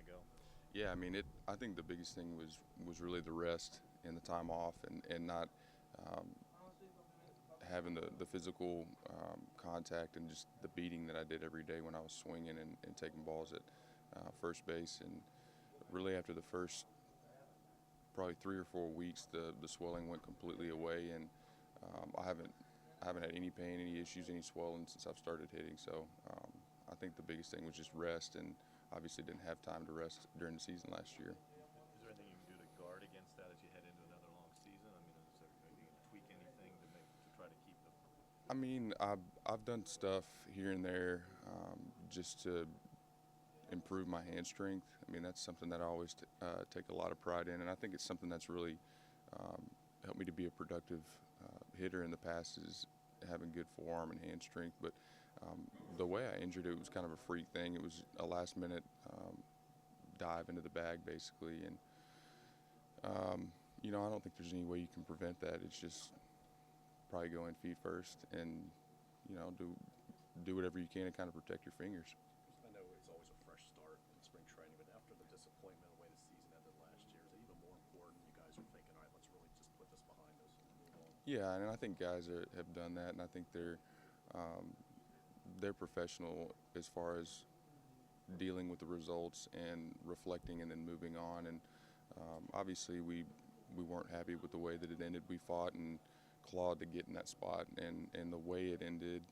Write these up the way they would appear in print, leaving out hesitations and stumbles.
go? Yeah, I mean, I think the biggest thing was really the rest and the time off, and not um, having the physical contact and just the beating that I did every day when I was swinging and taking balls at first base. And really, after the first probably 3 or 4 weeks, the swelling went completely away, and I haven't had any pain, any issues, any swelling since I've started hitting. So I think the biggest thing was just rest, and obviously didn't have time to rest during the season last year. Is there anything you can do to guard against that as you head into another long season? I mean, are you going to tweak anything to try to keep the? I mean, I've done stuff here and there just to improve my hand strength. I mean, that's something that I always take a lot of pride in, and I think it's something that's really helped me to be a productive hitter in the past is having good forearm and hand strength. But the way I injured it was kind of a freak thing. It was a last-minute dive into the bag, basically, and I don't think there's any way you can prevent that. It's just probably go in feet first and do whatever you can to kind of protect your fingers. I know it's always a fresh start in spring training, but after the disappointment of the way the season ended last year, is it even more important you guys are thinking, all right, let's really just put this behind us and move on? Yeah, and I think guys have done that, and I think they're professional as far as dealing with the results and reflecting and then moving on. And obviously we weren't happy with the way that it ended. We fought and clawed to get in that spot, and the way it ended,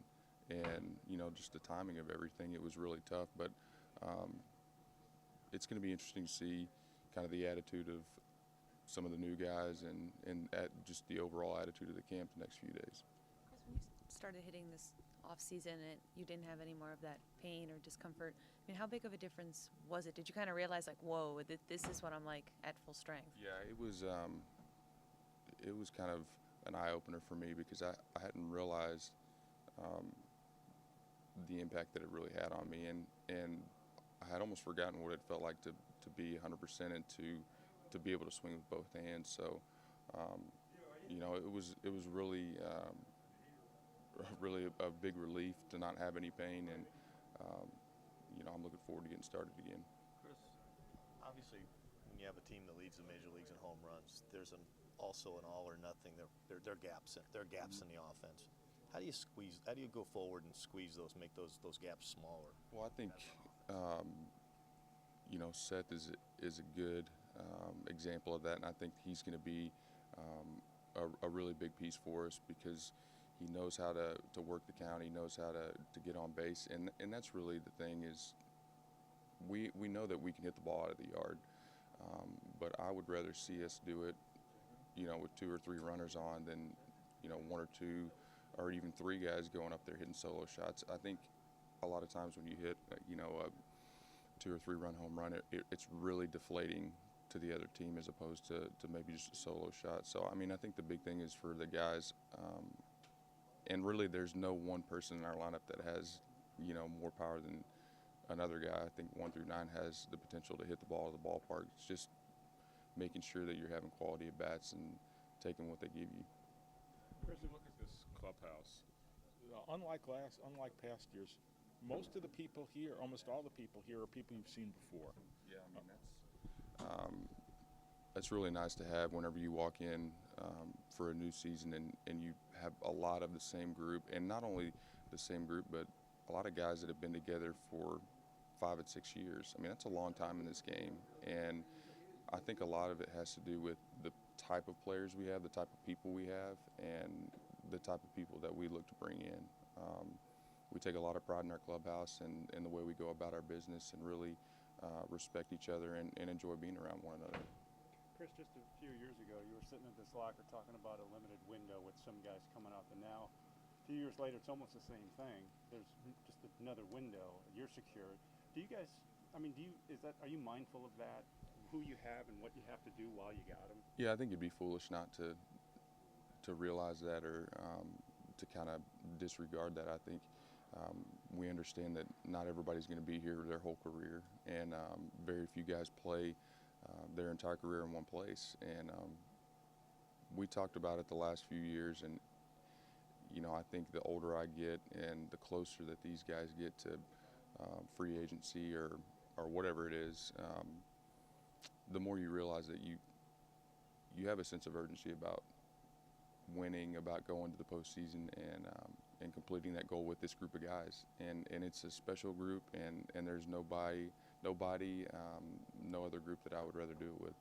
and just the timing of everything, it was really tough. But it's going to be interesting to see kind of the attitude of some of the new guys and just the overall attitude of the camp the next few days. Chris, when you started hitting this off season and you didn't have any more of that pain or discomfort, I mean, how big of a difference was it? Did you kind of realize, like, whoa, this is what I'm like at full strength? Yeah, it was kind of an eye-opener for me because I hadn't realized the impact that it really had on me, and I had almost forgotten what it felt like to be 100% and to be able to swing with both hands. So it was really really a big relief to not have any pain, and I'm looking forward to getting started again. Chris, obviously, when you have a team that leads the major leagues in home runs, there's also an all or nothing. There are gaps. There are gaps in the offense. How do you squeeze? How do you go forward and squeeze those, make those gaps smaller? Well, I think Seth is a good example of that, and I think he's going to be a really big piece for us because he knows how to work the count. He knows how to get on base, and that's really the thing is we know that we can hit the ball out of the yard, but I would rather see us do it, with 2 or 3 runners on than, 1 or 2 or even 3 guys going up there hitting solo shots. I think a lot of times when you hit, a 2 or 3 run home run, it's really deflating to the other team as opposed to maybe just a solo shot. So, I mean, I think the big thing is for the guys, and really there's no one person in our lineup that has, more power than another guy. I think 1 through 9 has the potential to hit the ball at the ballpark. It's just making sure that you're having quality at bats and taking what they give you. Chris, you look at this clubhouse. Unlike past years, most of the people here, almost all the people here, are people you've seen before. Yeah, I mean that's really nice to have whenever you walk in for a new season and you have a lot of the same group, and not only the same group, but a lot of guys that have been together for 5 and 6 years. I mean, that's a long time in this game, and I think a lot of it has to do with the type of players we have, the type of people we have, and the type of people that we look to bring in. We take a lot of pride in our clubhouse and the way we go about our business, and really respect each other and enjoy being around one another. Chris, just a few years ago, you were sitting at this locker talking about a limited window with some guys coming up, and now, a few years later, it's almost the same thing. There's just another window. You're secured. Do you guys? I mean, are you mindful of that? Who you have and what you have to do while you got them? Yeah, I think it'd be foolish not to realize that or to kind of disregard that. I think we understand that not everybody's going to be here their whole career, and very few guys play their entire career in one place. And we talked about it the last few years, and I think the older I get and the closer that these guys get to free agency or or whatever it is, the more you realize that you have a sense of urgency about winning, about going to the postseason, and completing that goal with this group of guys. And it's a special group, and there's no other group that I would rather do it with.